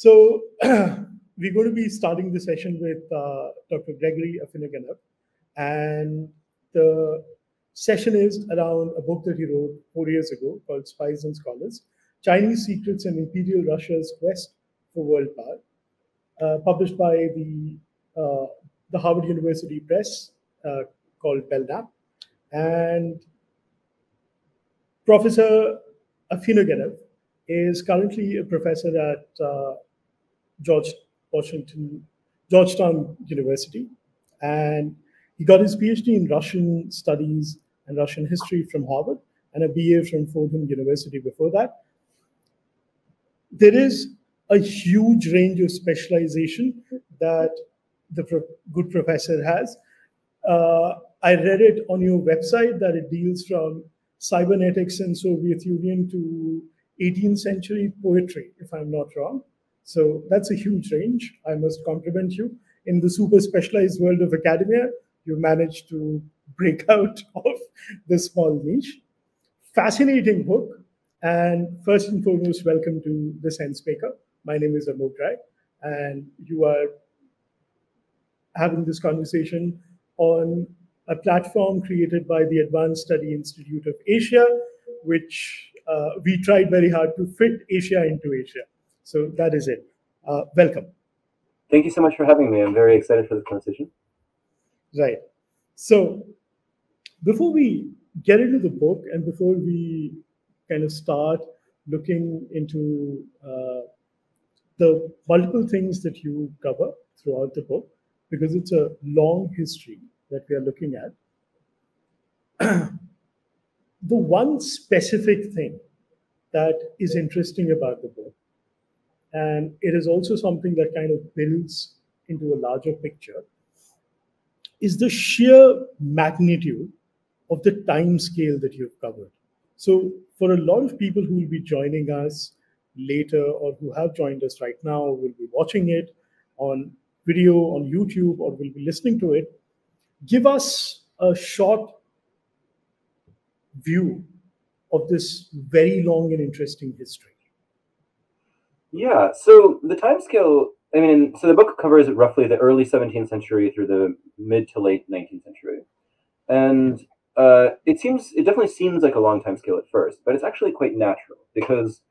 So we're going to be starting the session with Dr. Gregory Afinogenov, and the session is around a book that he wrote 4 years ago called Spies and Scholars, Chinese Secrets and Imperial Russia's Quest for World Power, published by the Harvard University Press, called Belknap. And Professor Afinogenov is currently a professor at Georgetown University, and he got his PhD in Russian studies and Russian history from Harvard, and a BA from Fordham University before that. There is a huge range of specialization that the good professor has. I read it on your website that it deals from cybernetics in Soviet Union to 18th century poetry, if I'm not wrong. So that's a huge range. I must compliment you. In the super specialized world of academia, you managed to break out of this small niche. Fascinating book. And first and foremost, welcome to the SenseMaker. My name is Amogh Rai, and you are having this conversation on a platform created by the Advanced Study Institute of Asia, which we tried very hard to fit Asia into Asia. So that is it. Welcome. Thank you so much for having me. I'm very excited for this conversation. Right. So before we get into the book and before we kind of start looking into the multiple things that you cover throughout the book, because it's a long history that we are looking at, the one specific thing that is interesting about the book, and it is also something that kind of builds into a larger picture, is the sheer magnitude of the time scale that you've covered. So for a lot of people who will be joining us later or who have joined us right now, will be watching it on video on YouTube or will be listening to it, give us a short view of this very long and interesting history. Yeah, so the timescale, so the book covers roughly the early 17th century through the mid to late 19th century. And it definitely seems like a long time scale at first, but it's actually quite natural because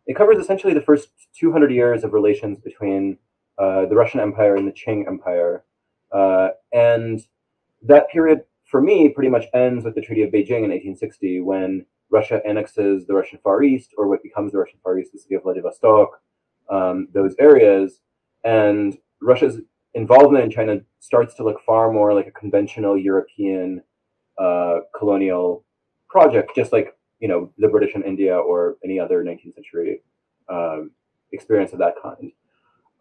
it covers essentially the first 200 years of relations between the Russian Empire and the Qing Empire. And that period, for me, pretty much ends with the Treaty of Beijing in 1860, when Russia annexes the Russian Far East, or what becomes the Russian Far East, the city of Vladivostok, those areas. And Russia's involvement in China starts to look far more like a conventional European colonial project, just like, the British in India or any other 19th century experience of that kind.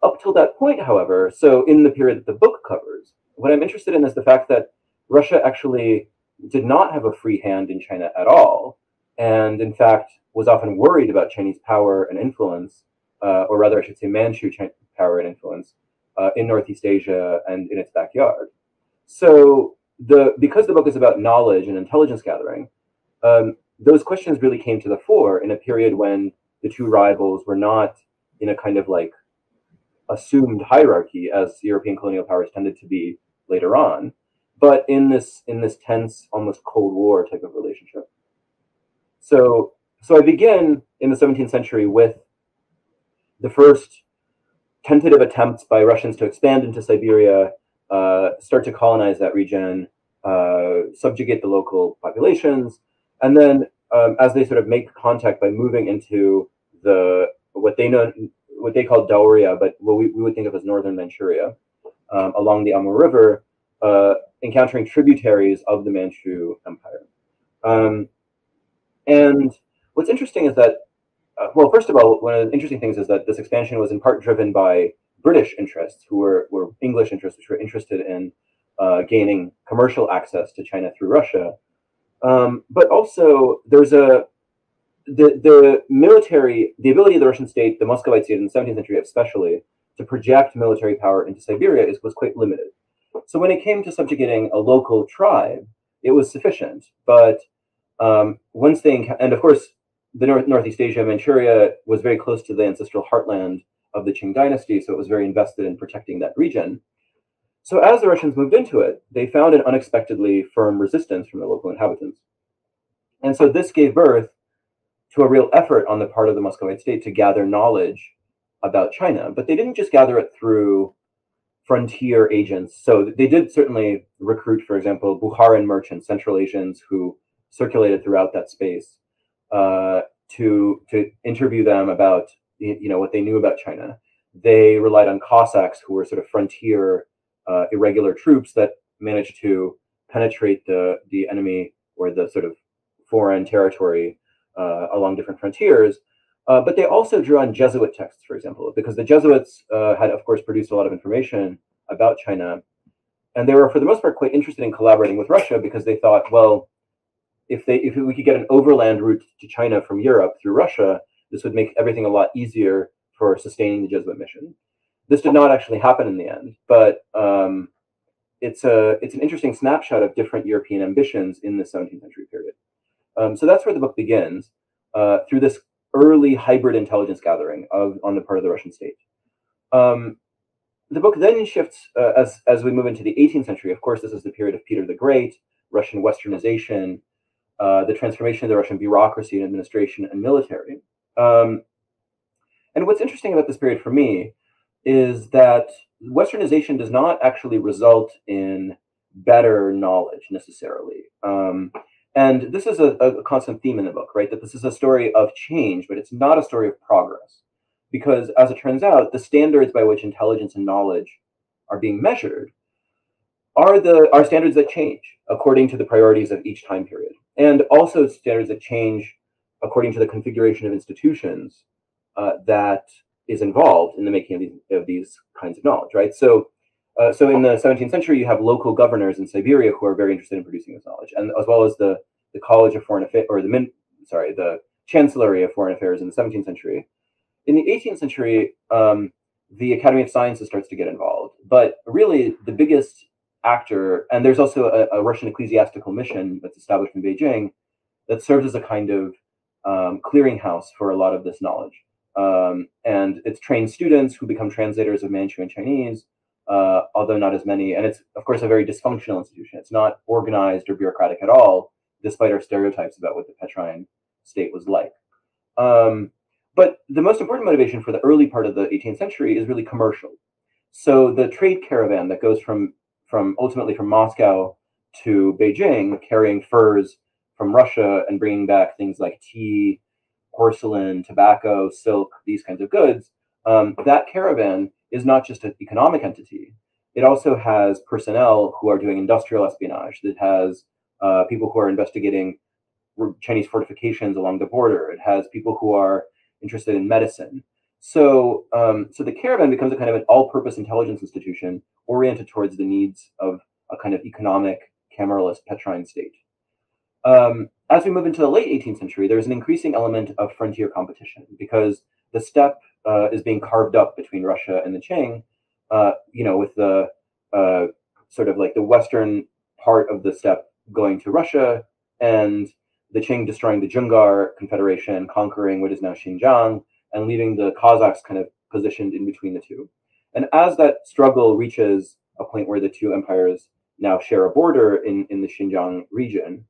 Up till that point, however, so in the period that the book covers, what I'm interested in is the fact that Russia actually did not have a free hand in China at all, and in fact was often worried about Chinese power and influence, or rather I should say Manchu power and influence in Northeast Asia and in its backyard. So because the book is about knowledge and intelligence gathering, those questions really came to the fore in a period when the two rivals were not in a kind of like assumed hierarchy as European colonial powers tended to be later on, but in this tense, almost Cold War type of relationship. So I begin in the 17th century with the first tentative attempts by Russians to expand into Siberia, start to colonize that region, subjugate the local populations, and then as they sort of make contact by moving into what they call Dauria, but what we would think of as northern Manchuria, along the Amur River, encountering tributaries of the Manchu Empire. And what's interesting is that, well, first of all, one of the interesting things is that this expansion was in part driven by British interests, who were English interests, which were interested in gaining commercial access to China through Russia. But also, there's the ability of the Russian state, the Muscovite state in the 17th century especially, to project military power into Siberia was quite limited. So when it came to subjugating a local tribe, it was sufficient. But once they, and of course, the Northeast Asia, Manchuria was very close to the ancestral heartland of the Qing Dynasty, so it was very invested in protecting that region. So as the Russians moved into it, they found an unexpectedly firm resistance from the local inhabitants. And so this gave birth to a real effort on the part of the Muscovite state to gather knowledge about China. But they didn't just gather it through frontier agents. So they did certainly recruit, for example, Bukharan merchants, Central Asians who circulated throughout that space, to interview them about what they knew about China. They relied on Cossacks, who were sort of frontier irregular troops that managed to penetrate the enemy or the sort of foreign territory along different frontiers. But they also drew on Jesuit texts, for example, because the Jesuits had, of course, produced a lot of information about China. And they were, for the most part, quite interested in collaborating with Russia because they thought, well, if we could get an overland route to China from Europe through Russia, this would make everything a lot easier for sustaining the Jesuit mission. This did not actually happen in the end, but it's an interesting snapshot of different European ambitions in the 17th century period. So that's where the book begins, through this early hybrid intelligence gathering on the part of the Russian state. The book then shifts as we move into the 18th century. Of course, this is the period of Peter the Great, Russian westernization, the transformation of the Russian bureaucracy and administration and military. And what's interesting about this period for me is that westernization does not actually result in better knowledge necessarily. And this is a constant theme in the book, right? That this is a story of change, but it's not a story of progress. Because as it turns out, the standards by which intelligence and knowledge are being measured are standards that change according to the priorities of each time period. And also standards that change according to the configuration of institutions that is involved in the making of these kinds of knowledge, right? So in the 17th century, you have local governors in Siberia who are very interested in producing this knowledge, and as well as the College of Foreign Affairs, or the Chancellery of Foreign Affairs in the 17th century. In the 18th century, the Academy of Sciences starts to get involved, but really the biggest actor, and there's also a Russian ecclesiastical mission that's established in Beijing that serves as a kind of clearinghouse for a lot of this knowledge. And it's trained students who become translators of Manchu and Chinese, although not as many. And it's, of course, a very dysfunctional institution. It's not organized or bureaucratic at all, despite our stereotypes about what the Petrine state was like. But the most important motivation for the early part of the 18th century is really commercial. So the trade caravan that goes ultimately from Moscow to Beijing, carrying furs from Russia and bringing back things like tea, porcelain, tobacco, silk, these kinds of goods, that caravan is not just an economic entity. It also has personnel who are doing industrial espionage. It has people who are investigating Chinese fortifications along the border. It has people who are interested in medicine. So the caravan becomes a kind of an all-purpose intelligence institution oriented towards the needs of a kind of economic, cameralist Petrine state. As we move into the late 18th century, there's an increasing element of frontier competition because the steppe is being carved up between Russia and the Qing, with the sort of like the western part of the steppe going to Russia and the Qing destroying the Jungar Confederation, conquering what is now Xinjiang, and leaving the Cossacks kind of positioned in between the two. And as that struggle reaches a point where the two empires now share a border in the Xinjiang region,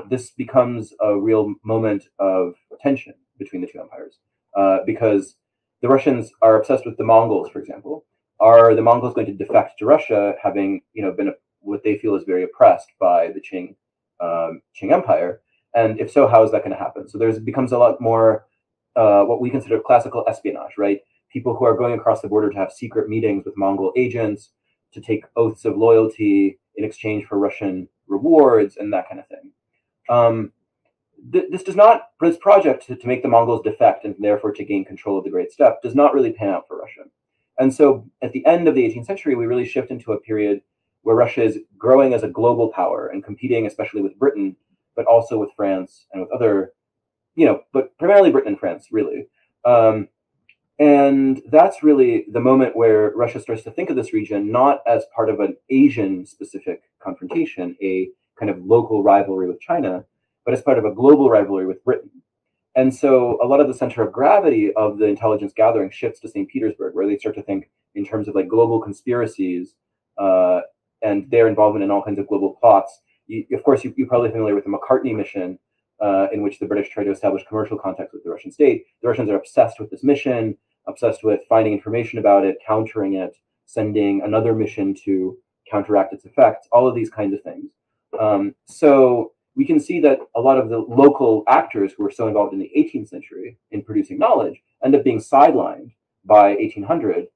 this becomes a real moment of tension between the two empires, because the Russians are obsessed with the Mongols, for example. Are the Mongols going to defect to Russia, having been what they feel is very oppressed by the Qing Empire? And if so, how is that going to happen? So there becomes a lot more what we consider classical espionage, right? People who are going across the border to have secret meetings with Mongol agents, to take oaths of loyalty in exchange for Russian rewards and that kind of thing. This project to make the Mongols defect and therefore to gain control of the Great Steppe does not really pan out for Russia. And so at the end of the 18th century, we really shift into a period where Russia is growing as a global power and competing especially with Britain, but also with France and with other, but primarily Britain and France, really. And that's really the moment where Russia starts to think of this region not as part of an Asian-specific confrontation, a kind of local rivalry with China, but as part of a global rivalry with Britain. And so a lot of the center of gravity of the intelligence gathering shifts to St. Petersburg, where they start to think in terms of like global conspiracies and their involvement in all kinds of global plots. Of course, you're probably familiar with the McCartney mission, in which the British try to establish commercial contacts with the Russian state. The Russians are obsessed with this mission, obsessed with finding information about it, countering it, sending another mission to counteract its effects, all of these kinds of things. So we can see that a lot of the local actors who were so involved in the 18th century in producing knowledge end up being sidelined by 1800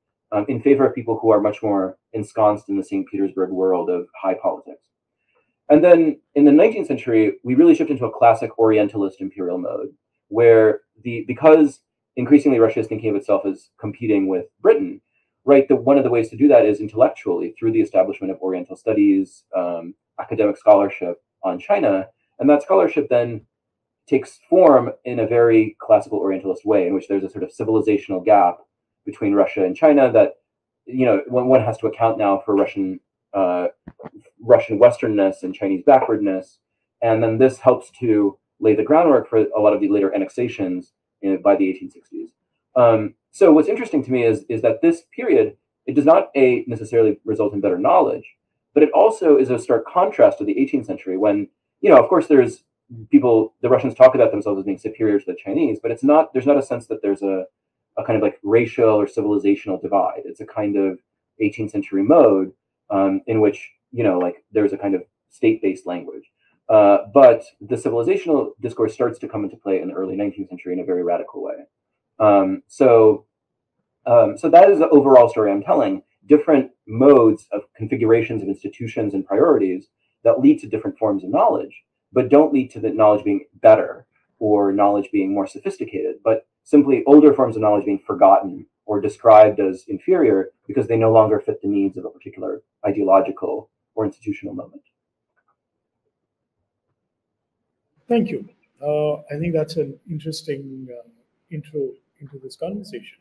in favor of people who are much more ensconced in the St. Petersburg world of high politics. And then in the 19th century, we really shift into a classic Orientalist imperial mode, where because increasingly Russia is thinking of itself as competing with Britain, right? One of the ways to do that is intellectually through the establishment of Oriental studies, academic scholarship on China, and that scholarship then takes form in a very classical Orientalist way, in which there's a sort of civilizational gap between Russia and China that, you know, one has to account now for Russian Westernness and Chinese backwardness, and then this helps to lay the groundwork for a lot of the later annexations by the 1860s. So what's interesting to me is that this period, it does not necessarily result in better knowledge, but it also is a stark contrast to the 18th century when, you know, of course there's the Russians talk about themselves as being superior to the Chinese, but there's not a sense that there's a kind of like racial or civilizational divide. It's a kind of 18th century mode in which, you know, like there's a kind of state-based language. But the civilizational discourse starts to come into play in the early 19th century in a very radical way. So that is the overall story I'm telling. Different modes of configurations of institutions and priorities that lead to different forms of knowledge, but don't lead to the knowledge being better or knowledge being more sophisticated, but simply older forms of knowledge being forgotten or described as inferior because they no longer fit the needs of a particular ideological or institutional moment. Thank you. I think that's an interesting intro into this conversation.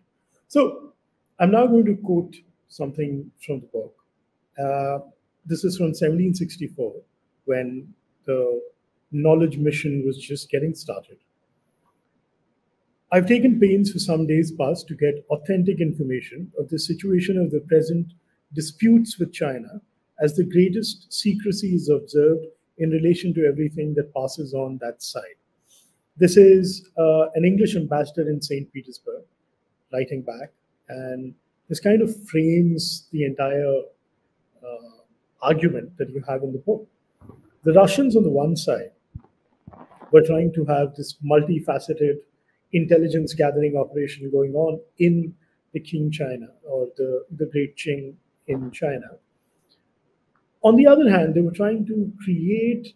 So I'm now going to quote something from the book. This is from 1764, when the knowledge mission was just getting started. I've taken pains for some days past to get authentic information of the situation of the present disputes with China, as the greatest secrecy is observed in relation to everything that passes on that side. This is an English ambassador in St. Petersburg writing back, and this kind of frames the entire argument that you have in the book. The Russians on the one side were trying to have this multifaceted intelligence gathering operation going on in the Qing China, or the Great Qing in China. On the other hand, they were trying to create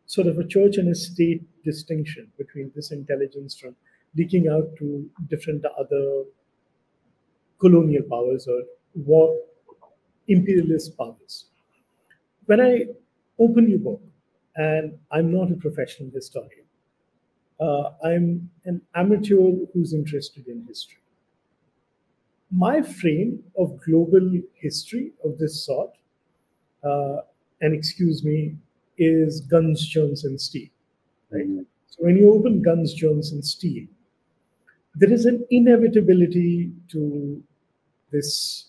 sort of a church and a state distinction between this intelligence from leaking out to different other colonial powers or war imperialist powers. When I open your book, and I'm not a professional historian, I'm an amateur who's interested in history. My frame of global history of this sort, and excuse me, is guns, germs, and steel. Right? So when you open guns, germs, and steel, there is an inevitability to this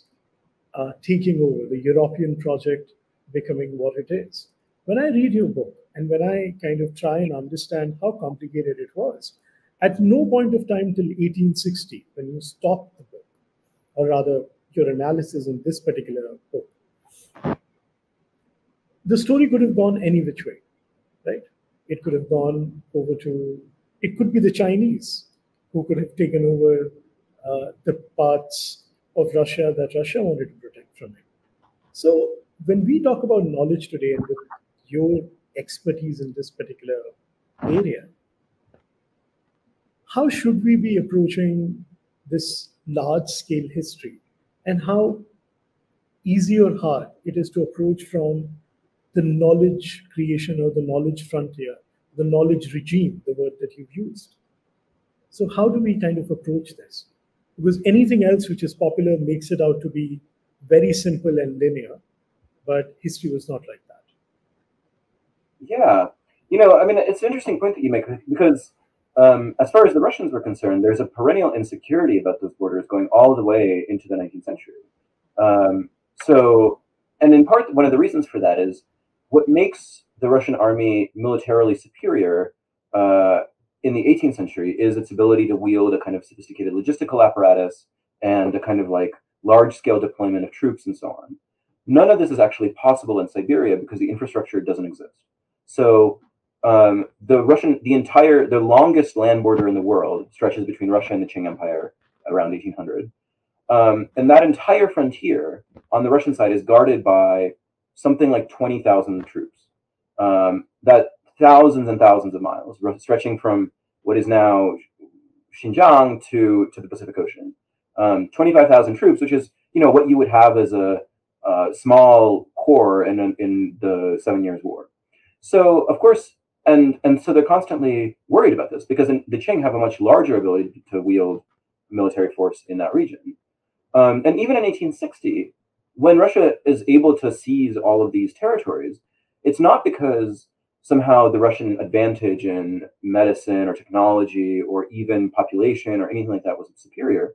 taking over, the European project becoming what it is. When I read your book, and when I kind of try and understand how complicated it was, at no point of time till 1860, when you stopped the book, or rather your analysis in this particular book, the story could have gone any which way, right? It could have gone over to, it could be the Chinese who could have taken over the parts of Russia that Russia wanted to protect from it. So when we talk about knowledge today, and with your expertise in this particular area, how should we be approaching this large-scale history, and how easy or hard it is to approach from the knowledge creation or the knowledge frontier, the knowledge regime, the word that you've used? So how do we kind of approach this? Because anything else which is popular makes it out to be very simple and linear, but history was not like that. Yeah, you know, I mean, it's an interesting point that you make, because as far as the Russians were concerned, there's a perennial insecurity about those borders going all the way into the 19th century. And in part, one of the reasons for that is what makes the Russian army militarily superior in the 18th century is its ability to wield a kind of sophisticated logistical apparatus and a kind of like large-scale deployment of troops and so on. None of this is actually possible in Siberia because the infrastructure doesn't exist. So the longest land border in the world stretches between Russia and the Qing Empire around 1800. And that entire frontier on the Russian side is guarded by something like 20,000 troops. That thousands and thousands of miles, stretching from what is now Xinjiang to the Pacific Ocean. 25,000 troops, which is what you would have as a small corps in the 7 Years' War. So of course, and so they're constantly worried about this because the Qing have a much larger ability to wield military force in that region. And even in 1860, when Russia is able to seize all of these territories, it's not because somehow the Russian advantage in medicine or technology or even population or anything like that was superior.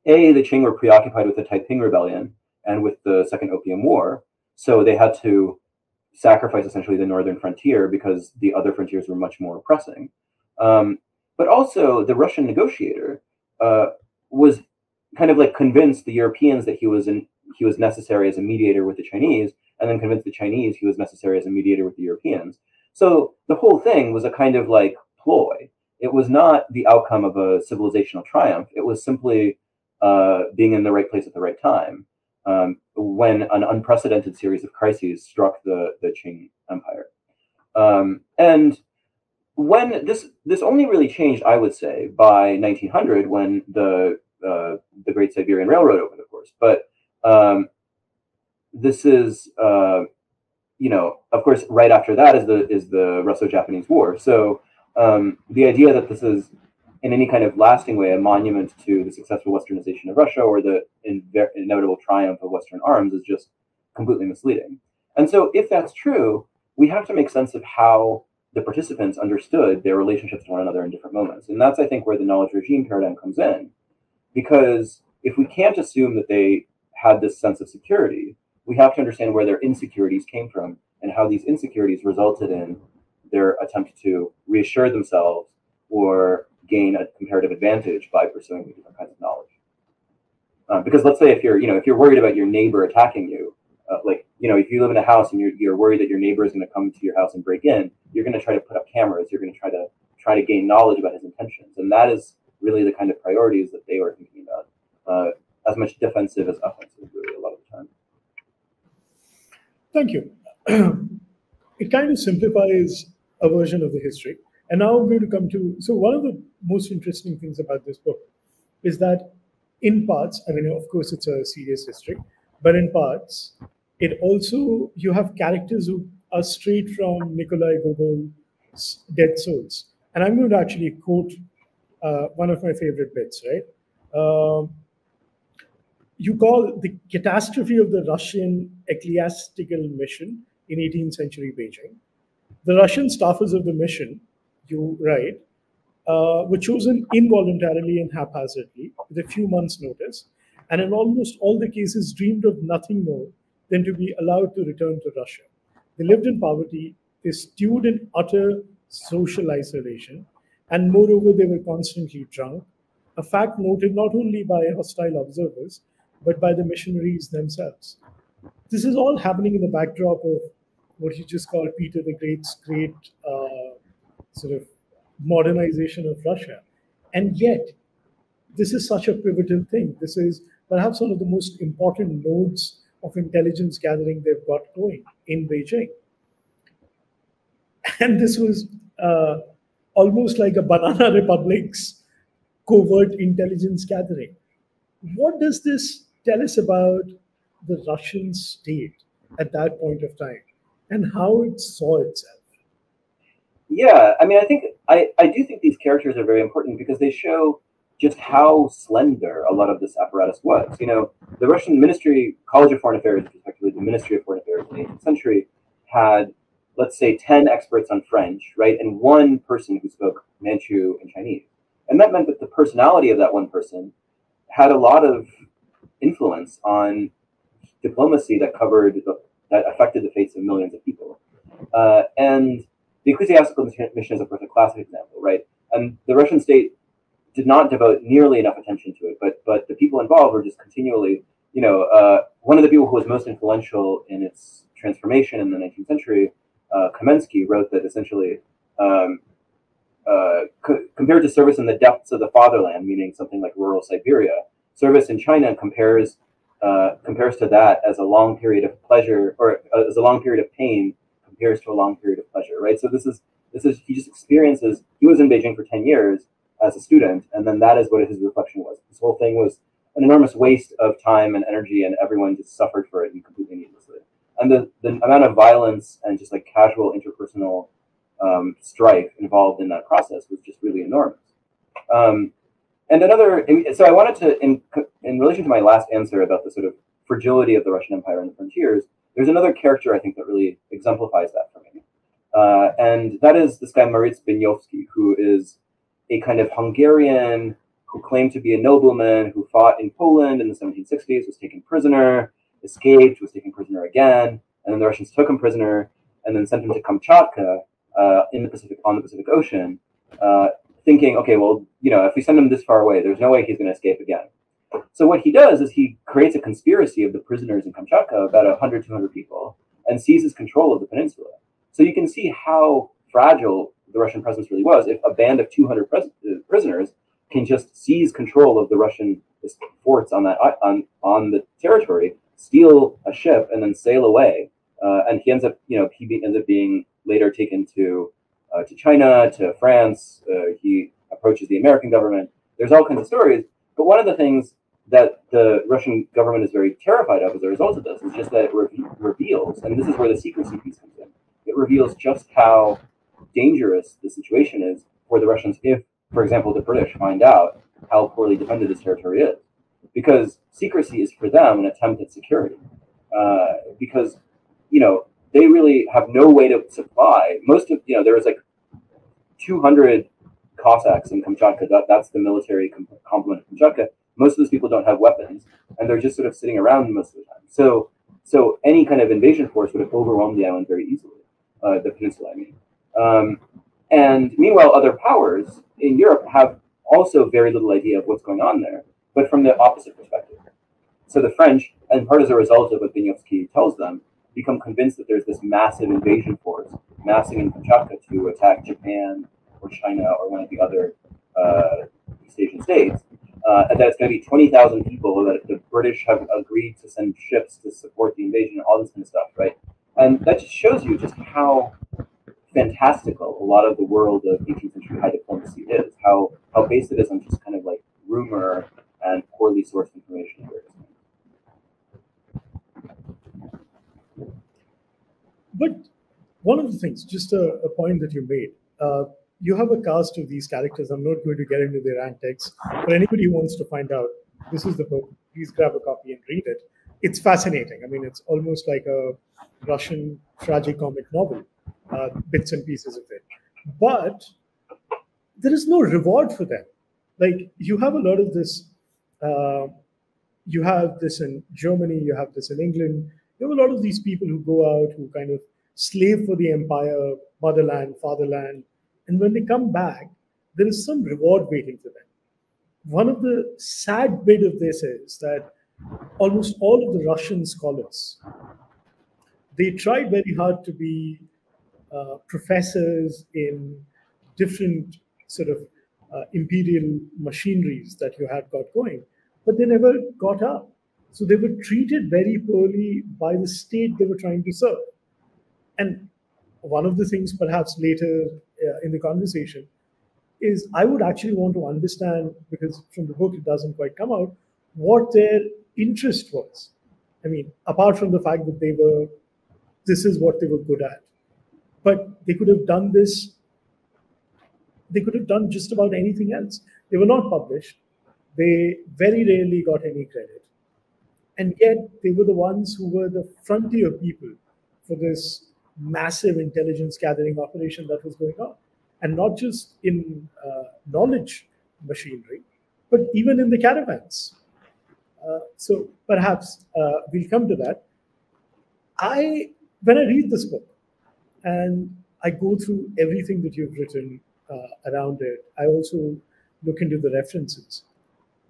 The Qing were preoccupied with the Taiping Rebellion and with the Second Opium War, so they had to sacrifice essentially the northern frontier because the other frontiers were much more pressing. But also the Russian negotiator was kind of like convinced the Europeans that he was necessary as a mediator with the Chinese, and then convinced the Chinese he was necessary as a mediator with the Europeans. So the whole thing was a kind of like ploy. It was not the outcome of a civilizational triumph. It was simply being in the right place at the right time when an unprecedented series of crises struck the Qing Empire. And when this only really changed, I would say, by 1900 when the Great Siberian Railroad opened, of course. But this is, of course, right after that is the Russo-Japanese War. So the idea that this is in any kind of lasting way a monument to the successful westernization of Russia or the inevitable triumph of Western arms is just completely misleading. And so if that's true, we have to make sense of how the participants understood their relationships to one another in different moments. And that's, I think, where the knowledge regime paradigm comes in. Because if we can't assume that they had this sense of security, we have to understand where their insecurities came from and how these insecurities resulted in their attempt to reassure themselves or gain a comparative advantage by pursuing different kinds of knowledge. Because let's say if you're worried about your neighbor attacking you, if you live in a house and you're worried that your neighbor is going to come to your house and break in, you're going to try to put up cameras. You're going to try to gain knowledge about his intentions, and that is really the kind of priorities that they were thinking about, as much defensive as offensive, really, a lot of the time. Thank you. It kind of simplifies a version of the history. And now I'm going to come to, so one of the most interesting things about this book is that in parts, I mean, of course, it's a serious history, but in parts, it also, you have characters who are straight from Nikolai Gogol's Dead Souls. And I'm going to actually quote one of my favorite bits, right? You call the catastrophe of the Russian ecclesiastical mission in 18th century Beijing. The Russian staffers of the mission, you write, were chosen involuntarily and haphazardly with a few months' notice, and in almost all the cases dreamed of nothing more than to be allowed to return to Russia. They lived in poverty, they stewed in utter social isolation, and moreover, they were constantly drunk, a fact noted not only by hostile observers, but by the missionaries themselves. This is all happening in the backdrop of what you just called Peter the Great's great sort of modernization of Russia. And yet, this is such a pivotal thing. This is perhaps one of the most important nodes of intelligence gathering they've got going in Beijing. And this was almost like a banana republic's covert intelligence gathering. What does this tell us about the Russian state at that point of time and how it saw itself? Yeah, I mean, I do think these characters are very important because they show just how slender a lot of this apparatus was. The Russian College of Foreign Affairs, respectively the Ministry of Foreign Affairs in the 18th century, had let's say 10 experts on French, right, and one person who spoke Manchu and Chinese. And that meant that the personality of that one person had a lot of influence on diplomacy that that affected the fates of millions of people. And the ecclesiastical mission is, of course, a classic example, right? And the Russian state did not devote nearly enough attention to it, but the people involved were just continually, one of the people who was most influential in its transformation in the 19th century, Kamensky, wrote that essentially, compared to service in the depths of the fatherland, meaning something like rural Siberia, service in China compares to that as a long period of pleasure, or as a long period of pain compares to a long period of pleasure, right? So this is he just experiences. He was in Beijing for 10 years as a student, and then that is what his reflection was. This whole thing was an enormous waste of time and energy, and everyone just suffered for it and completely needlessly. And the amount of violence and just like casual interpersonal strife involved in that process was just really enormous. And so I wanted to, in relation to my last answer about the sort of fragility of the Russian Empire and the frontiers, there's another character I think that really exemplifies that for me. And that is this guy, Moritz Benyovsky, who is a kind of Hungarian who claimed to be a nobleman who fought in Poland in the 1760s, was taken prisoner, escaped, was taken prisoner again, and then the Russians took him prisoner and then sent him to Kamchatka on the Pacific Ocean, thinking, okay, well, if we send him this far away, there's no way he's going to escape again. So what he does is he creates a conspiracy of the prisoners in Kamchatka, about 100, 200 people, and seizes control of the peninsula. So you can see how fragile the Russian presence really was if a band of 200 prisoners can just seize control of the Russian forts on the territory, steal a ship, and then sail away. And he ends up being later taken to China, to France. He approaches the American government. There's all kinds of stories. But one of the things that the Russian government is very terrified of as a result of this is just that it reveals, and this is where the secrecy piece comes in, it reveals just how dangerous the situation is for the Russians if, for example, the British find out how poorly defended this territory is. Because secrecy is for them an attempt at security. Because, they really have no way to supply. There was like 200 Cossacks in Kamchatka. That's the military complement of Kamchatka. Most of those people don't have weapons, and they're just sort of sitting around most of the time. So any kind of invasion force would have overwhelmed the island very easily, the peninsula, I mean. And meanwhile, other powers in Europe have also very little idea of what's going on there, but from the opposite perspective. So the French, and part as a result of what Benyovsky tells them, become convinced that there's this massive invasion force massing in Kamchatka to attack Japan or China or one of the other East Asian states, and that it's going to be 20,000 people, that the British have agreed to send ships to support the invasion and all this kind of stuff, right? And that just shows you just how fantastical a lot of the world of 18th century high diplomacy is, how based it is on just kind of like rumor and poorly sourced information. But one of the things, just a point that you made, you have a cast of these characters. I'm not going to get into their antics. For anybody who wants to find out, this is the book. Please grab a copy and read it. It's fascinating. I mean, it's almost like a Russian tragicomic novel, bits and pieces of it. But there is no reward for them. Like, you have a lot of this. You have this in Germany. You have this in England. You have a lot of these people who go out, who kind of slave for the empire, motherland, fatherland. And when they come back, there is some reward waiting for them. One of the sad bit of this is that almost all of the Russian scholars, they tried very hard to be professors in different sort of imperial machineries that you had got going, but they never got up. So they were treated very poorly by the state they were trying to serve. And one of the things perhaps later in the conversation is I would actually want to understand, because from the book it doesn't quite come out, what their interest was. I mean, apart from the fact that this is what they were good at. But they could have done this, they could have done just about anything else. They were not published. They very rarely got any credit. And yet they were the ones who were the frontier people for this massive intelligence gathering operation that was going on, and not just in knowledge machinery, but even in the caravans. So perhaps we'll come to that. When I read this book and I go through everything that you've written around it, I also look into the references.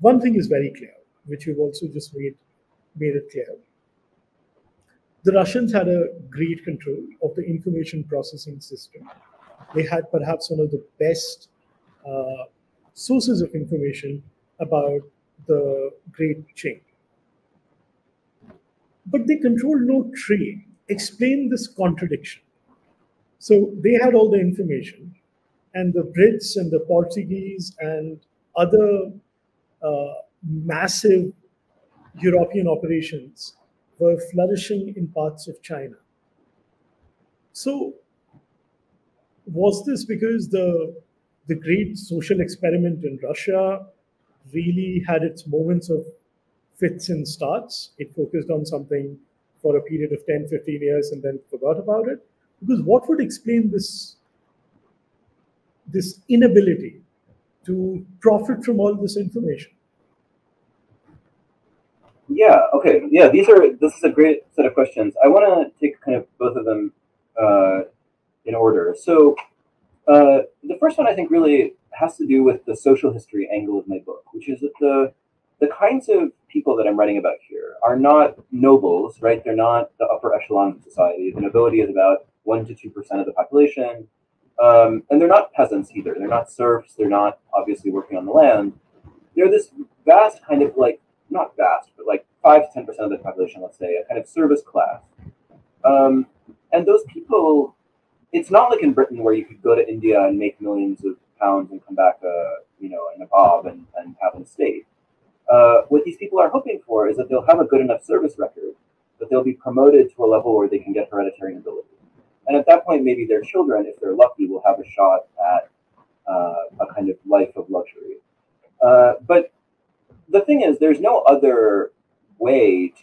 One thing is very clear, which you've also just made it clear. The Russians had a great control of the information processing system. They had perhaps one of the best sources of information about the Great Qing. But they controlled no trade. Explain this contradiction. So they had all the information, and the Brits and the Portuguese and other massive European operations were flourishing in parts of China. So was this because the great social experiment in Russia really had its moments of fits and starts? It focused on something for a period of 10, 15 years and then forgot about it? Because what would explain this inability to profit from all this information? Yeah, okay. Yeah, this is a great set of questions. I want to take kind of both of them in order. So the first one I think really has to do with the social history angle of my book, which is that the kinds of people that I'm writing about here are not nobles, right? They're not the upper echelon of society. The nobility is about 1 to 2% of the population. And they're not peasants either. They're not serfs. They're not obviously working on the land. They're this vast kind of like, not vast, but like 5 to 10% of the population, let's say, a kind of service class. And those people, it's not like in Britain where you could go to India and make millions of pounds and come back, in a bob and have an estate. What these people are hoping for is that they'll have a good enough service record that they'll be promoted to a level where they can get hereditary nobility. And at that point, maybe their children, if they're lucky, will have a shot at a kind of life of luxury. But the thing is, there's no other way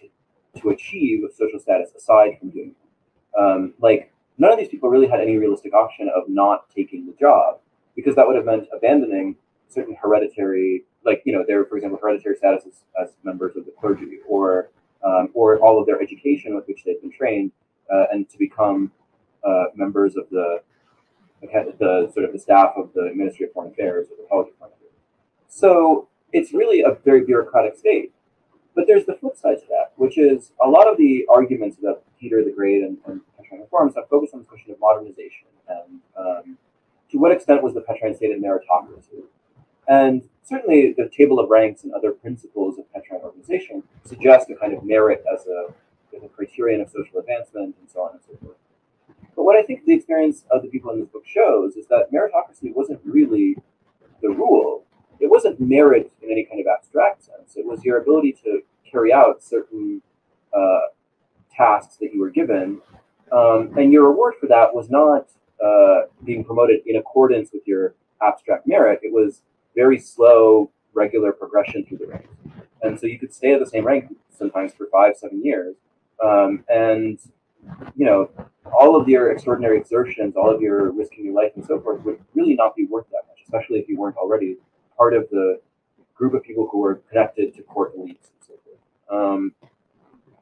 to achieve social status aside from doing it. Like, none of these people really had any realistic option of not taking the job, because that would have meant abandoning certain hereditary, like, their, for example, hereditary status as members of the clergy, or all of their education with which they've been trained, and to become members of the sort of the staff of the Ministry of Foreign Affairs or the College of Foreign Affairs. So it's really a very bureaucratic state. But there's the flip side to that, which is a lot of the arguments about Peter the Great and Petrine reforms have focused on the question of modernization and to what extent was the Petrine state a meritocracy. And certainly the table of ranks and other principles of Petrine organization suggest a kind of merit as a criterion of social advancement and so on and so forth. But what I think the experience of the people in this book shows is that meritocracy wasn't really the rule. It wasn't merit in any kind of abstract sense. It was your ability to carry out certain tasks that you were given, and your reward for that was not being promoted in accordance with your abstract merit. It was very slow, regular progression through the ranks. And so you could stay at the same rank sometimes for 5, 7 years, and all of your extraordinary exertions, all of your risking your life and so forth would really not be worth that much, especially if you weren't already part of the group of people who were connected to court elites and so forth.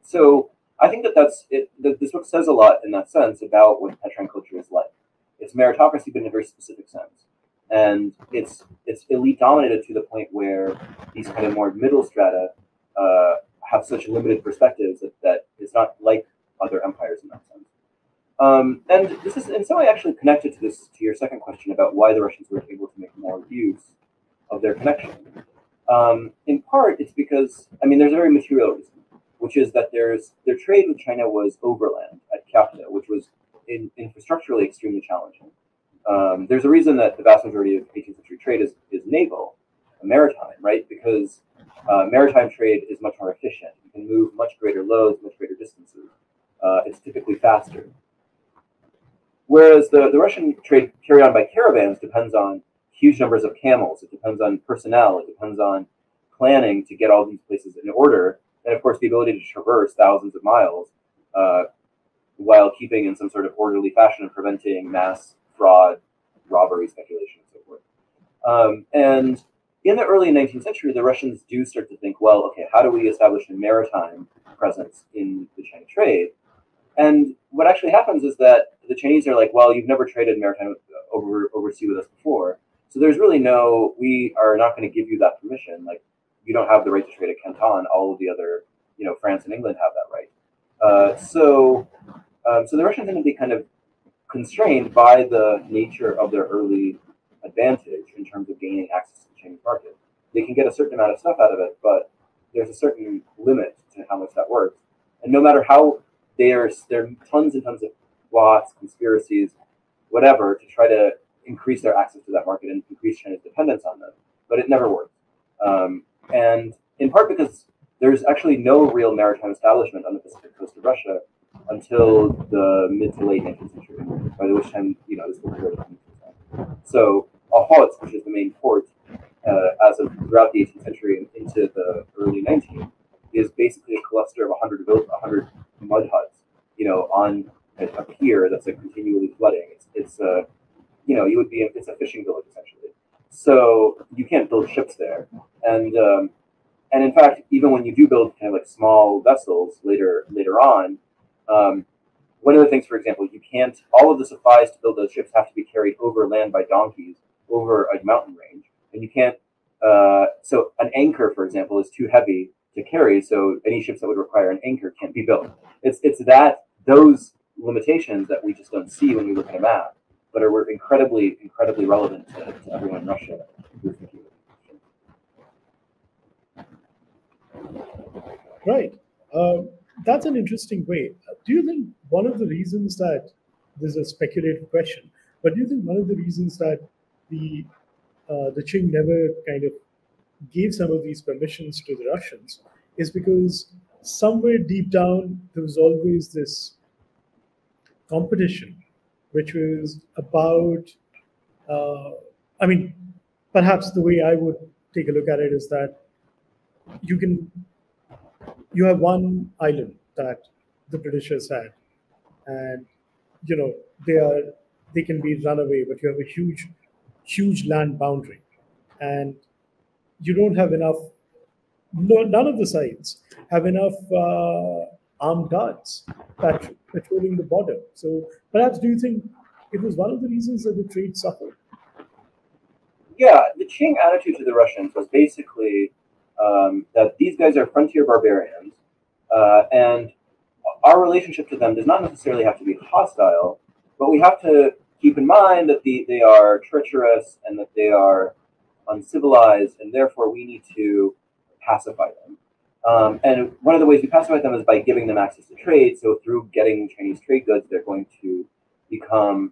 So I think that's it. This book says a lot in that sense about what Petrine culture is like. It's meritocracy, but in a very specific sense. And it's elite dominated to the point where these kind of more middle strata have such limited perspectives that it's not like other empires in that sense. And this is in some way actually connected to your second question about why the Russians were able to make more use of their connection. In part, it's because, there's a very material reason, which is that their trade with China was overland at capital, which was infrastructurally extremely challenging. There's a reason that the vast majority of 18th century trade is naval, maritime, right? Because maritime trade is much more efficient. You can move much greater loads, much greater distances. It's typically faster. Whereas the Russian trade carried on by caravans depends on huge numbers of camels. It depends on personnel. It depends on planning to get all these places in order. And of course, the ability to traverse thousands of miles while keeping in some sort of orderly fashion and preventing mass fraud, robbery, speculation, and so forth. And in the early 19th century, the Russians do start to think, well, okay, how do we establish a maritime presence in the China trade? And what actually happens is that the Chinese are like, well, you've never traded maritime overseas with us before, so there's really we are not going to give you that permission. Like, you don't have the right to trade at Canton. All of the other, France and England have that right. So the Russians tend to be kind of constrained by the nature of their early advantage in terms of gaining access to the Chinese market. They can get a certain amount of stuff out of it, but there's a certain limit to how much that works. And no matter how there are tons and tons of plots, conspiracies, whatever, to try to increase their access to that market and increase China's dependence on them, but it never works. And in part because there's actually no real maritime establishment on the Pacific coast of Russia until the mid to late 19th century, by which time, this will occur. So Okhotsk, which is the main port, as of throughout the 18th century and into the early 19th, is basically a cluster of 100 mud huts, on a pier that's like continually flooding. It's a fishing village essentially. So you can't build ships there, and in fact, even when you do build kind of like small vessels later on, one of the things, for example, you can't. All of the supplies to build those ships have to be carried over land by donkeys over a mountain range, and you can't. So an anchor, for example, is too heavy to carry, so any ships that would require an anchor can't be built. It's those limitations that we just don't see when we look at a map, but are incredibly relevant to everyone in Russia who's thinking about it. Right. That's an interesting way. Do you think one of the reasons that this is a speculative question, but do you think one of the reasons that the Qing never kind of gave some of these permissions to the Russians is because somewhere deep down there was always this competition, which was about, perhaps the way I would take a look at it is that you have one island that the Britishers had, and they can be run away, but you have a huge land boundary, and you don't have enough. No, none of the sides have enough armed guards patrolling the border. So perhaps, do you think it was one of the reasons that the trade suffered? Yeah, the Qing attitude to the Russians was basically that these guys are frontier barbarians, and our relationship to them does not necessarily have to be hostile, but we have to keep in mind that they are treacherous and that they are uncivilized, and therefore we need to pacify them. And one of the ways we pacify them is by giving them access to trade. So through getting Chinese trade goods, they're going to become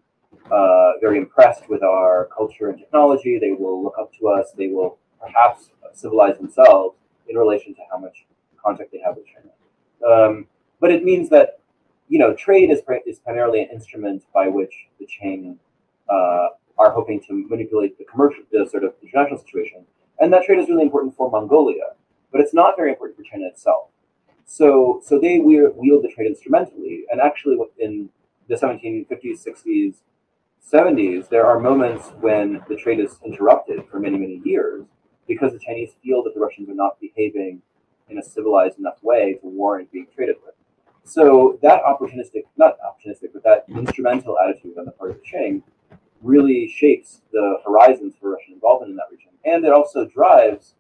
very impressed with our culture and technology. They will look up to us. They will perhaps civilize themselves in relation to how much contact they have with China. But it means that trade is primarily an instrument by which the Qing are hoping to manipulate the sort of international situation, and that trade is really important for Mongolia, but it's not very important for China itself. So they wield the trade instrumentally, and actually in the 1750s, 60s, 70s, there are moments when the trade is interrupted for many years because the Chinese feel that the Russians are not behaving in a civilized enough way to warrant being traded with. So that that instrumental attitude on the part of the Qing really shapes the horizons for Russian involvement in that region. And it also drives,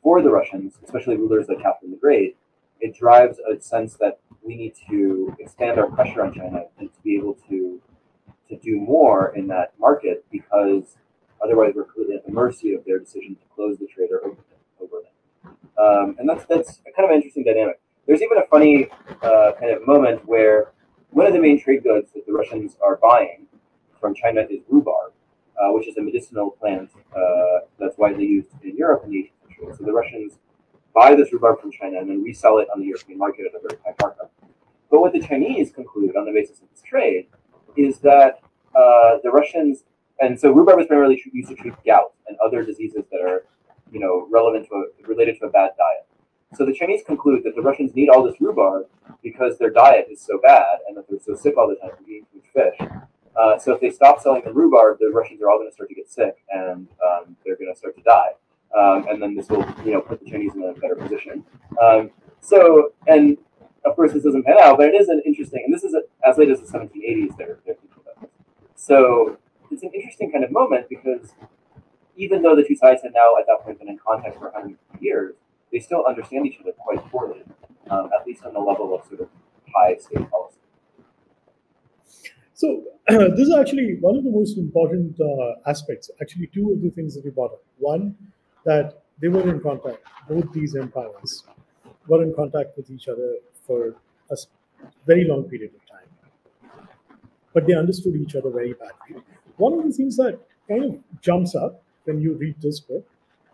for the Russians, especially rulers like Catherine the Great, it drives a sense that we need to expand our pressure on China and to be able to do more in that market, because otherwise we're completely at the mercy of their decision to close the trade or open it over them. And that's kind of an interesting dynamic. There's even a funny kind of moment where one of the main trade goods that the Russians are buying from China is rhubarb, which is a medicinal plant that's widely used in Europe in the 18th century. So the Russians buy this rhubarb from China and then resell it on the European market at a very high markup. But what the Chinese conclude on the basis of this trade is that the Russians, and so rhubarb is primarily used to treat gout and other diseases that are related to a bad diet. So the Chinese conclude that the Russians need all this rhubarb because their diet is so bad and that they're so sick all the time from eating too much fish. So if they stop selling the rhubarb, the Russians are all going to start to get sick and they're going to start to die. And then this will, put the Chinese in a better position. And of course, this doesn't pan out, but it is an interesting, and this is as late as the 1780s. They're thinking about this. So it's an interesting kind of moment because even though the two sides had now at that point been in contact for 100 years, they still understand each other quite poorly, at least on the level of sort of high state policy. So this is actually one of the most important aspects, actually two of the things that we brought up. One, that they were in contact, both these empires were in contact with each other for a very long period of time. But they understood each other very badly. One of the things that kind of jumps up when you read this book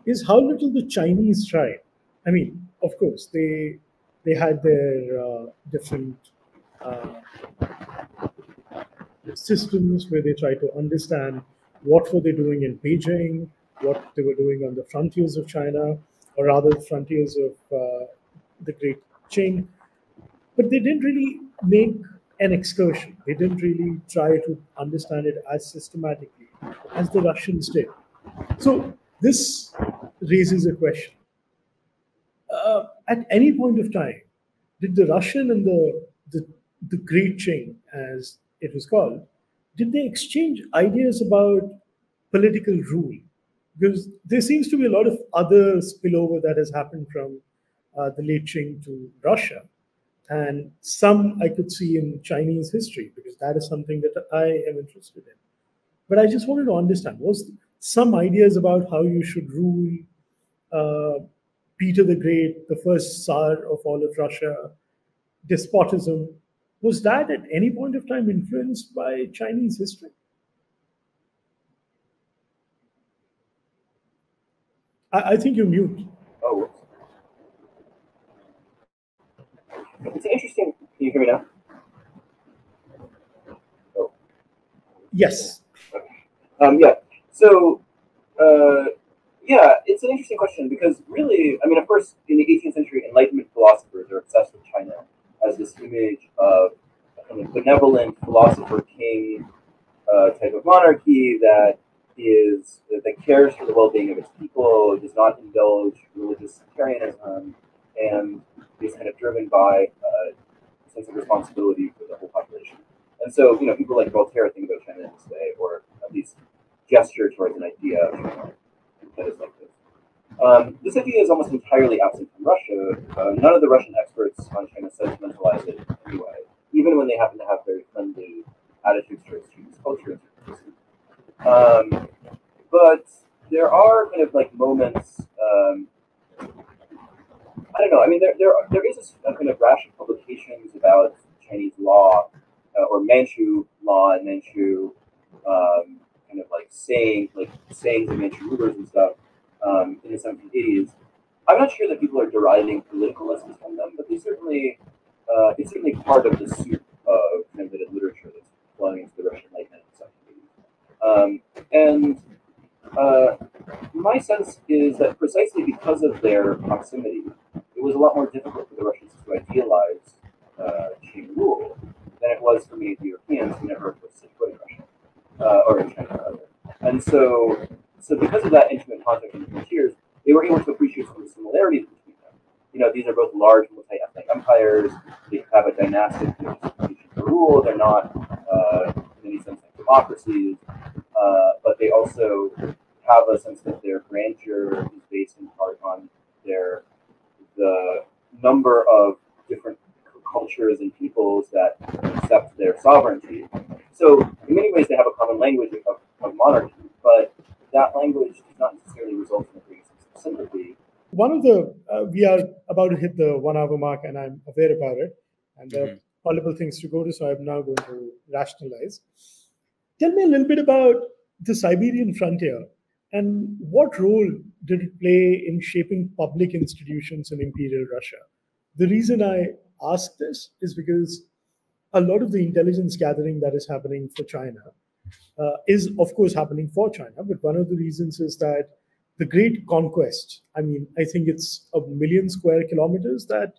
is how little the Chinese tried. I mean, of course, they had their different systems where they tried to understand what were they doing in Beijing, what they were doing on the frontiers of China, or rather the frontiers of the Great Qing. But they didn't really make an excursion. They didn't really try to understand it as systematically as the Russians did. So this raises a question. At any point of time, did the Russian and the Great Qing, as it was called, did they exchange ideas about political rule? Because there seems to be a lot of other spillover that has happened from the late Qing to Russia. And some I could see in Chinese history, because that is something that I am interested in. But I just wanted to understand, was some ideas about how you should rule Peter the Great, the first Tsar of all of Russia, despotism, was that at any point of time influenced by Chinese history? I think you're mute. Oh, it's interesting. Can you hear me now? Oh. Yes. Okay. Yeah. So, yeah, it's an interesting question because really, I mean, of course, in the 18th century, Enlightenment philosophers are obsessed with China as this image of a kind of benevolent philosopher king type of monarchy that cares for the well-being of its people, does not indulge religious sectarianism, and is kind of driven by a sense of responsibility for the whole population. And so, people like Voltaire think about China in this way, or at least gesture towards an idea of China that is like this. This idea is almost entirely absent from Russia. None of the Russian experts on China sentimentalize it anyway, even when they happen to have very friendly attitudes towards Chinese culture. But there are kind of like moments. I don't know. I mean, there is a kind of rash of publications about Chinese law or Manchu law and Manchu kind of like sayings of Manchu rulers and stuff in the 1780s. I'm not sure that people are deriving political lessons from them, but it's certainly part of the soup of kind of the literature that's flowing into the Russian Enlightenment in the 1780s. My sense is that precisely because of their proximity, it was a lot more difficult for the Russians to idealize Qing rule than it was for many of the Europeans who never set foot in Russia or in China, rather. And so because of that intimate contact in the frontiers, they were able to appreciate some of the similarities between them. These are both large multi-ethnic empires. They have a dynastic distribution of rule. They're not, in any sense, like democracies, but they also have a sense that their grandeur is based in part on the number of different cultures and peoples that accept their sovereignty. So in many ways, they have a common language of monarchy, but that language does not necessarily result in a great sense of sympathy. One of the, we are about to hit the 1 hour mark, and I'm aware about it, and there are multiple things to go to, so I'm now going to rationalize. Tell me a little bit about the Siberian frontier, and what role did it play in shaping public institutions in Imperial Russia? The reason I ask this is because a lot of the intelligence gathering that is happening for China is, of course, happening for China. But one of the reasons is that the great conquest. I mean, I think it's 1 million square kilometers that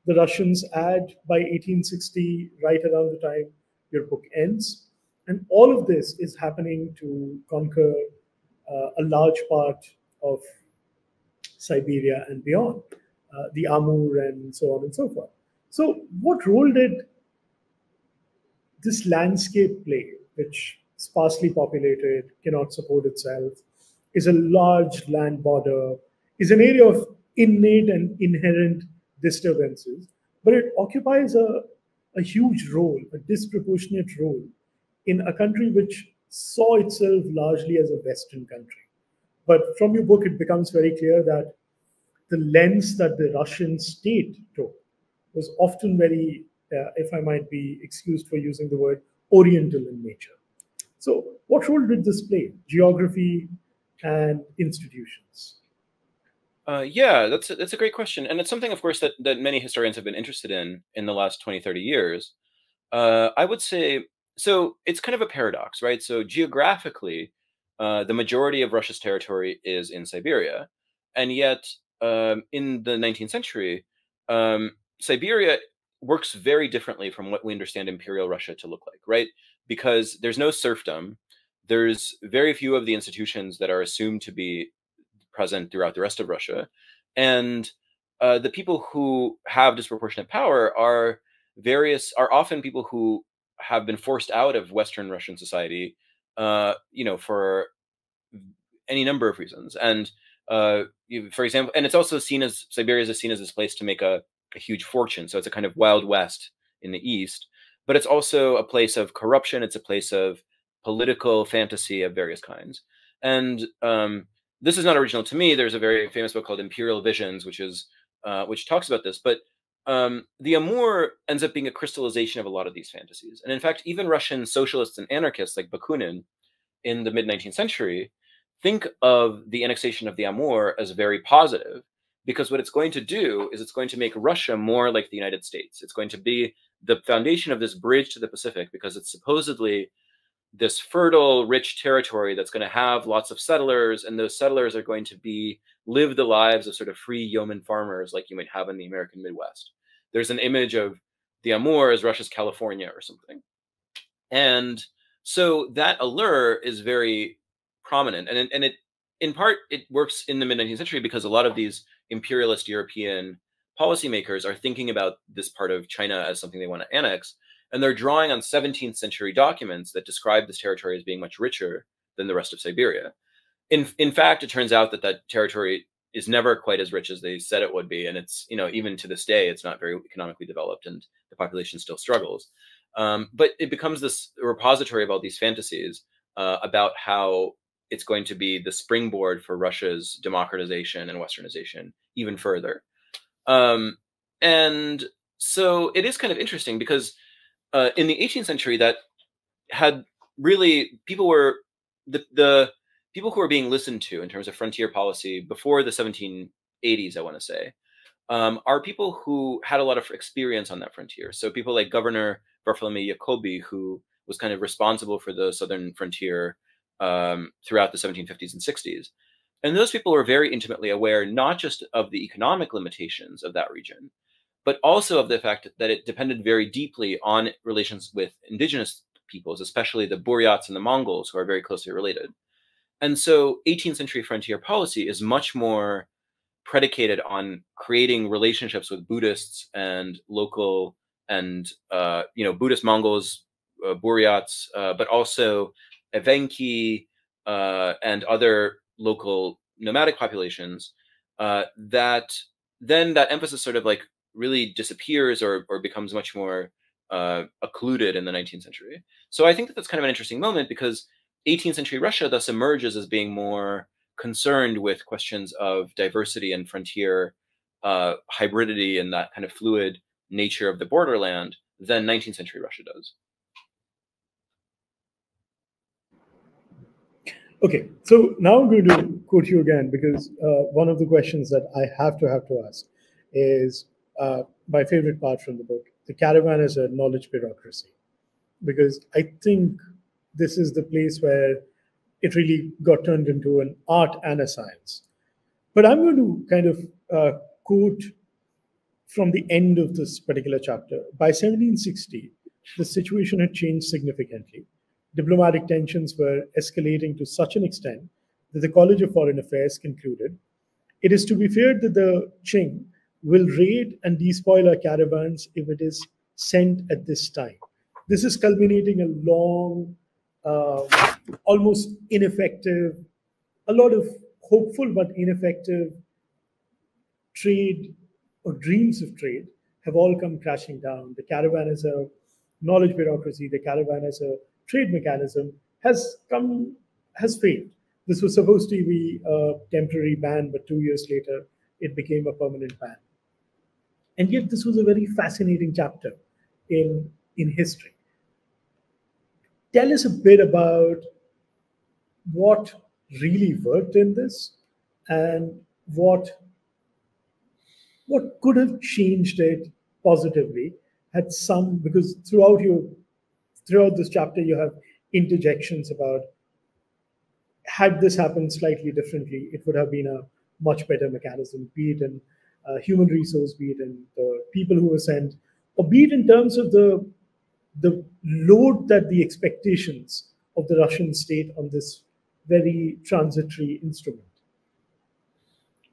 the Russians add by 1860, right around the time your book ends. And all of this is happening to conquer a large part of Siberia and beyond, the Amur and so on and so forth. So, what role did this landscape play, which sparsely populated, cannot support itself, is a large land border, is an area of innate and inherent disturbances, but it occupies a huge role, a disproportionate role in a country which saw itself largely as a Western country. But from your book, it becomes very clear that the lens that the Russian state took was often very, if I might be excused for using the word, Oriental in nature. So, what role did this play? Geography and institutions. Yeah, that's a great question, and it's something, of course, that many historians have been interested in the last 20, 30 years. I would say, so it's kind of a paradox, right? So geographically, the majority of Russia's territory is in Siberia, and yet in the 19th century, Siberia works very differently from what we understand Imperial Russia to look like, right? Because there's no serfdom, there's very few of the institutions that are assumed to be present throughout the rest of Russia, and the people who have disproportionate power are often people who have been forced out of Western Russian society, for any number of reasons. And for example, and it's also seen as Siberia is seen as this place to make a huge fortune. So it's a kind of Wild West in the East, but it's also a place of corruption. It's a place of political fantasy of various kinds. And this is not original to me. There's a very famous book called Imperial Visions, which talks about this. But the Amur ends up being a crystallization of a lot of these fantasies. And in fact, even Russian socialists and anarchists like Bakunin in the mid-19th century think of the annexation of the Amur as very positive, because what it's going to do is it's going to make Russia more like the United States. It's going to be the foundation of this bridge to the Pacific, because it's supposedly this fertile, rich territory that's going to have lots of settlers, and those settlers are going to live the lives of sort of free yeoman farmers like you might have in the American Midwest. There's an image of the Amur as Russia's California or something. And so that allure is very prominent. And it, in part, it works in the mid-19th century because a lot of these imperialist European policymakers are thinking about this part of China as something they want to annex. And they're drawing on 17th century documents that describe this territory as being much richer than the rest of Siberia. In fact, it turns out that that territory is never quite as rich as they said it would be. And it's, even to this day, it's not very economically developed and the population still struggles. But it becomes this repository of all these fantasies about how it's going to be the springboard for Russia's democratization and Westernization even further. And so it is kind of interesting because in the 18th century, that had really the people who were being listened to in terms of frontier policy before the 1780s, I want to say, are people who had a lot of experience on that frontier. So people like Governor Bartholomew Jacobi, who was kind of responsible for the southern frontier throughout the 1750s and 60s. And those people were very intimately aware not just of the economic limitations of that region, but also of the fact that it depended very deeply on relations with indigenous peoples, especially the Buryats and the Mongols, who are very closely related. And so 18th century frontier policy is much more predicated on creating relationships with Buddhists and local and, Buddhist Mongols, Buryats, but also Evenki and other local nomadic populations, that then that emphasis sort of like really disappears or becomes much more occluded in the 19th century. So I think that that's kind of an interesting moment because 18th century Russia thus emerges as being more concerned with questions of diversity and frontier hybridity and that kind of fluid nature of the borderland than 19th century Russia does. Okay, so now I'm going to quote you again because one of the questions that I have to ask is my favorite part from the book. The caravan is a knowledge bureaucracy, because I think this is the place where it really got turned into an art and a science. But I'm going to kind of quote from the end of this particular chapter. By 1760, the situation had changed significantly. Diplomatic tensions were escalating to such an extent that the College of Foreign Affairs concluded it is to be feared that the Qing will raid and despoil our caravans if it is sent at this time. This is culminating a long, almost ineffective, a lot of hopeful but ineffective trade or dreams of trade have all come crashing down. The caravan as a knowledge bureaucracy, the caravan as a trade mechanism has failed. This was supposed to be a temporary ban, but 2 years later, it became a permanent ban. And yet, this was a very fascinating chapter in history. Tell us a bit about what really worked in this and what could have changed it positively had some, because throughout this chapter you have interjections about had this happened slightly differently, it would have been a much better mechanism, be it in human resource, be it in the people who were sent, or be it in terms of the load that the expectations of the Russian state on this very transitory instrument.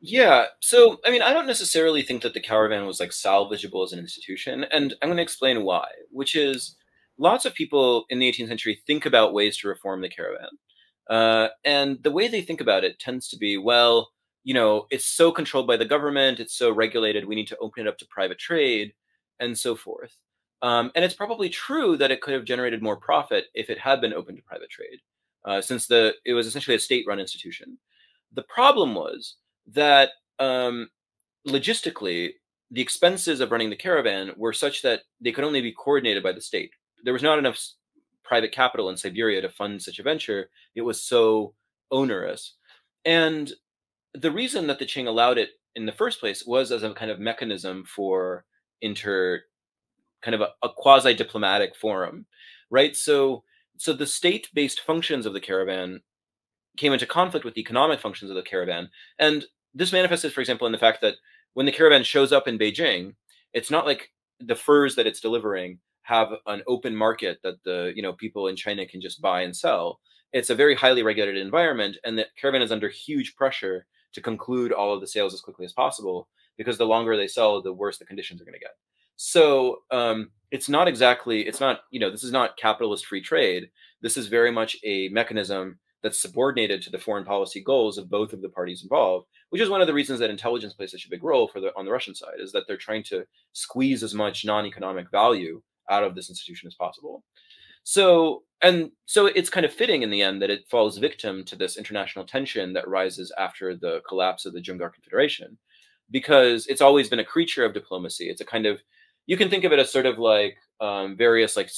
Yeah, so I mean, I don't necessarily think that the caravan was like salvageable as an institution, and I'm going to explain why, which is lots of people in the 18th century think about ways to reform the caravan. And the way they think about it tends to be, well, you know, it's so controlled by the government, it's so regulated, we need to open it up to private trade, and so forth. And it's probably true that it could have generated more profit if it had been open to private trade, since it was essentially a state-run institution. The problem was that logistically, the expenses of running the caravan were such that they could only be coordinated by the state. There was not enough private capital in Siberia to fund such a venture. It was so onerous. And the reason that the Qing allowed it in the first place was as a kind of mechanism for kind of a quasi-diplomatic forum, right? So the state-based functions of the caravan came into conflict with the economic functions of the caravan. And this manifested, for example, in the fact that when the caravan shows up in Beijing, it's not like the furs that it's delivering have an open market that the people in China can just buy and sell. It's a very highly regulated environment, and the caravan is under huge pressure to conclude all of the sales as quickly as possible, because the longer they sell, the worse the conditions are going to get. So this is not capitalist free trade. This is very much a mechanism that's subordinated to the foreign policy goals of both of the parties involved, which is one of the reasons that intelligence plays such a big role on the Russian side, is that they're trying to squeeze as much non-economic value out of this institution as possible. So it's kind of fitting in the end that it falls victim to this international tension that rises after the collapse of the Dzungar Confederation, because it's always been a creature of diplomacy. It's a kind of, you can think of it as sort of like various like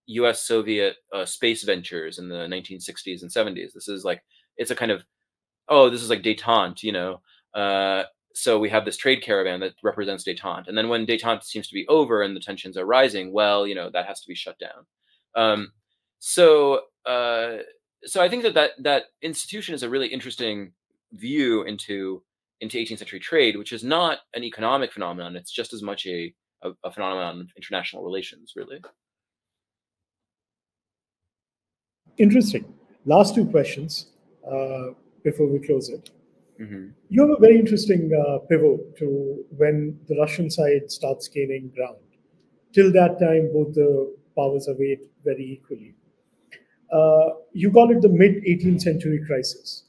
US-Soviet space ventures in the 1960s and 70s. It's a kind of, this is like détente, so we have this trade caravan that represents détente. And then when détente seems to be over and the tensions are rising, well, that has to be shut down. So I think that institution is a really interesting view into 18th century trade, which is not an economic phenomenon. It's just as much a phenomenon of international relations, really. Interesting. Last two questions before we close it. Mm-hmm. You have a very interesting pivot to when the Russian side starts gaining ground. Till that time, both the powers are weighed very equally. You call it the mid-18th century crisis.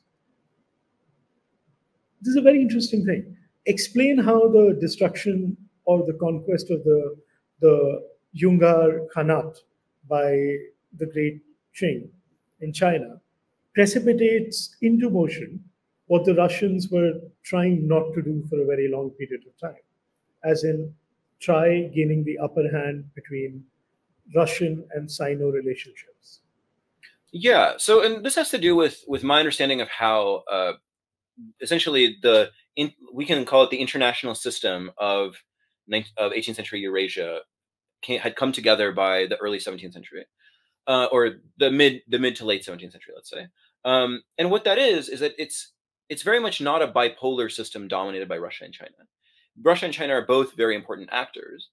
This is a very interesting thing. Explain how the destruction or the conquest of the Yungar Khanate by the great Qing in China precipitates into motion what the Russians were trying not to do for a very long period of time, as in try gaining the upper hand between Russian and Sino relationships. Yeah, and this has to do with my understanding of how essentially we can call it the international system of 18th century Eurasia had come together by the early 17th century, or the mid to late 17th century, let's say. And what that is that it's very much not a bipolar system dominated by Russia and China. Russia and China are both very important actors,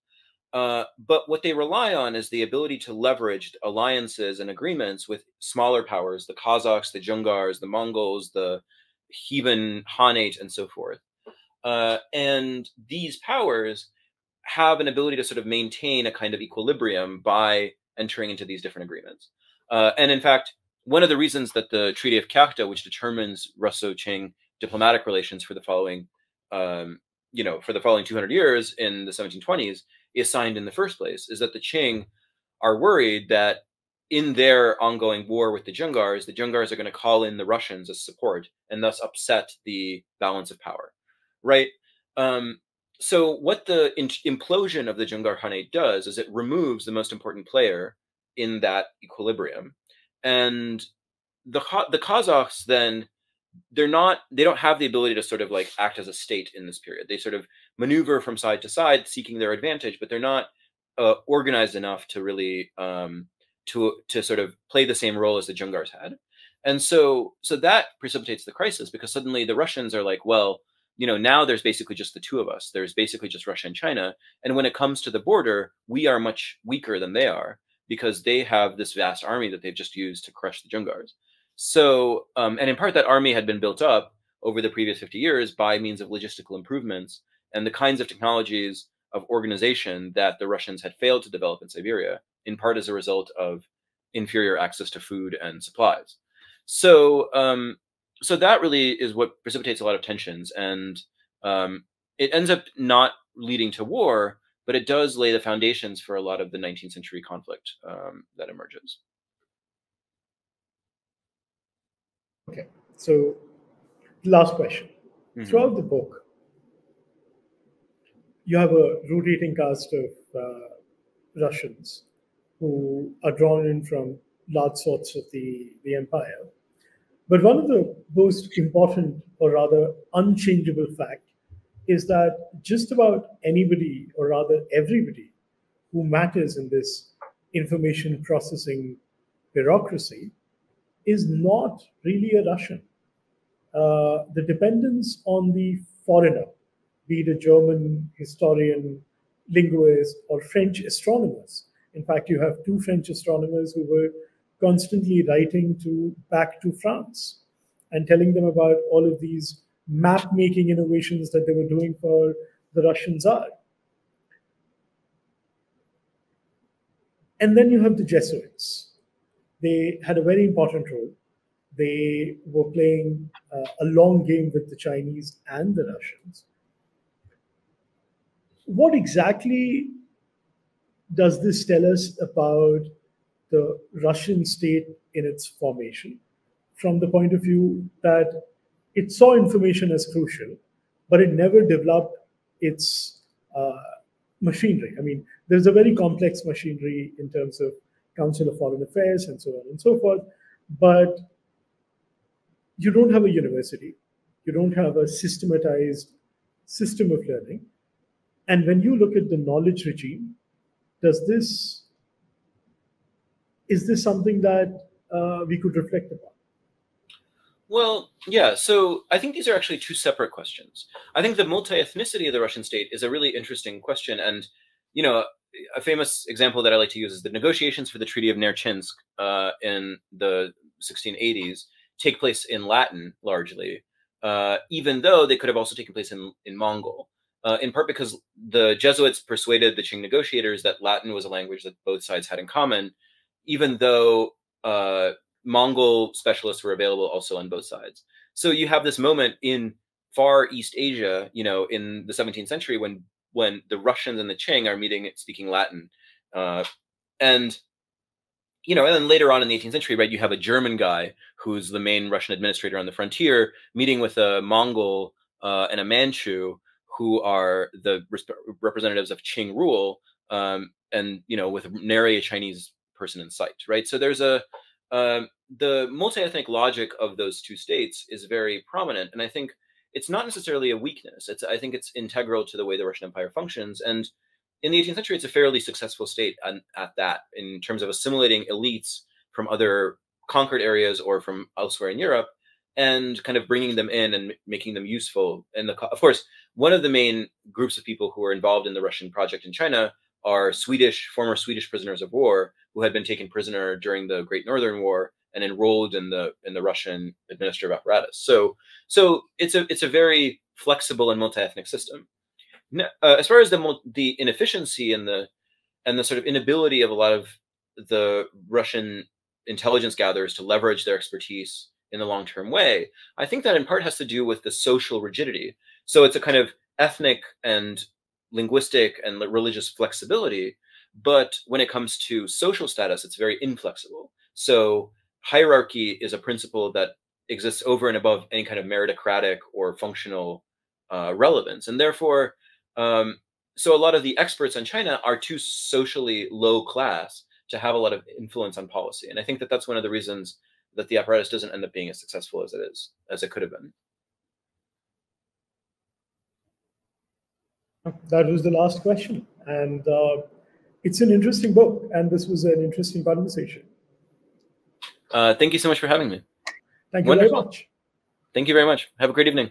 but what they rely on is the ability to leverage alliances and agreements with smaller powers, the Kazakhs, the Dzungars, the Mongols, the Kievan Khanate, and so forth. And these powers have an ability to sort of maintain a kind of equilibrium by entering into these different agreements. And in fact, one of the reasons that the Treaty of Kyakhta, which determines Russo-Qing diplomatic relations for the following, for the following 200 years in the 1720s, is signed in the first place, is that the Qing are worried that in their ongoing war with the Dzungars are going to call in the Russians as support and thus upset the balance of power, right? So what the implosion of the Dzungar Khanate does is it removes the most important player in that equilibrium. And the Kazakhs then, they don't have the ability to sort of like act as a state in this period. They sort of maneuver from side to side, seeking their advantage, but they're not organized enough to really to sort of play the same role as the Dzungars had. And so that precipitates the crisis, because suddenly the Russians are like, well, now there's basically just the two of us. There's basically just Russia and China. And when it comes to the border, we are much weaker than they are, because they have this vast army that they've just used to crush the Dzungars. So, and in part, that army had been built up over the previous 50 years by means of logistical improvements and the kinds of technologies of organization that the Russians had failed to develop in Siberia, in part as a result of inferior access to food and supplies. So, so that really is what precipitates a lot of tensions, and it ends up not leading to war, but it does lay the foundations for a lot of the 19th century conflict that emerges. Okay, so last question. Mm-hmm. Throughout the book, you have a rotating cast of Russians who are drawn in from large swaths of the empire. But one of the most important, or rather unchangeable fact, is that just about anybody, or rather everybody, who matters in this information processing bureaucracy is not really a Russian. The dependence on the foreigner, be it a German historian, linguist, or French astronomers. In fact, you have two French astronomers who were constantly writing back to France and telling them about all of these map-making innovations that they were doing for the Russian Tsar. And then you have the Jesuits. They had a very important role. They were playing a long game with the Chinese and the Russians. What exactly does this tell us about the Russian state in its formation, from the point of view that it saw information as crucial, but it never developed its machinery? I mean, there's a very complex machinery in terms of Council of Foreign Affairs and so on and so forth, but you don't have a university, you don't have a systematized system of learning. And when you look at the knowledge regime, is this something that we could reflect upon? Well, yeah, so I think these are actually two separate questions. I think the multi-ethnicity of the Russian state is a really interesting question. And, a famous example that I like to use is the negotiations for the Treaty of Nerchinsk in the 1680s take place in Latin largely, even though they could have also taken place in Mongol, in part because the Jesuits persuaded the Qing negotiators that Latin was a language that both sides had in common, even though Mongol specialists were available also on both sides. So you have this moment in Far East Asia, in the 17th century when the Russians and the Qing are meeting, speaking Latin. And then later on in the 18th century, right, you have a German guy who's the main Russian administrator on the frontier meeting with a Mongol and a Manchu, who are the representatives of Qing rule, and, with nary a Chinese person in sight, right? So there's the multi-ethnic logic of those two states is very prominent. And I think it's not necessarily a weakness. I think it's integral to the way the Russian Empire functions. And in the 18th century, it's a fairly successful state at that, in terms of assimilating elites from other conquered areas or from elsewhere in Europe, and kind of bringing them in and making them useful. And of course, one of the main groups of people who are involved in the Russian project in China are former Swedish prisoners of war who had been taken prisoner during the Great Northern War and enrolled in the Russian administrative apparatus. So it's a very flexible and multi-ethnic system. As far as the inefficiency and the sort of inability of a lot of the Russian intelligence gatherers to leverage their expertise in the long-term way, I think that in part has to do with the social rigidity. So it's a kind of ethnic and linguistic and religious flexibility, but when it comes to social status, it's very inflexible. So hierarchy is a principle that exists over and above any kind of meritocratic or functional relevance. And therefore, so a lot of the experts on China are too socially low class to have a lot of influence on policy. And I think that that's one of the reasons that the apparatus doesn't end up being as successful as it could have been. That was the last question. And it's an interesting book, and this was an interesting conversation. Thank you so much for having me. Thank you very much. Thank you very much. Have a great evening.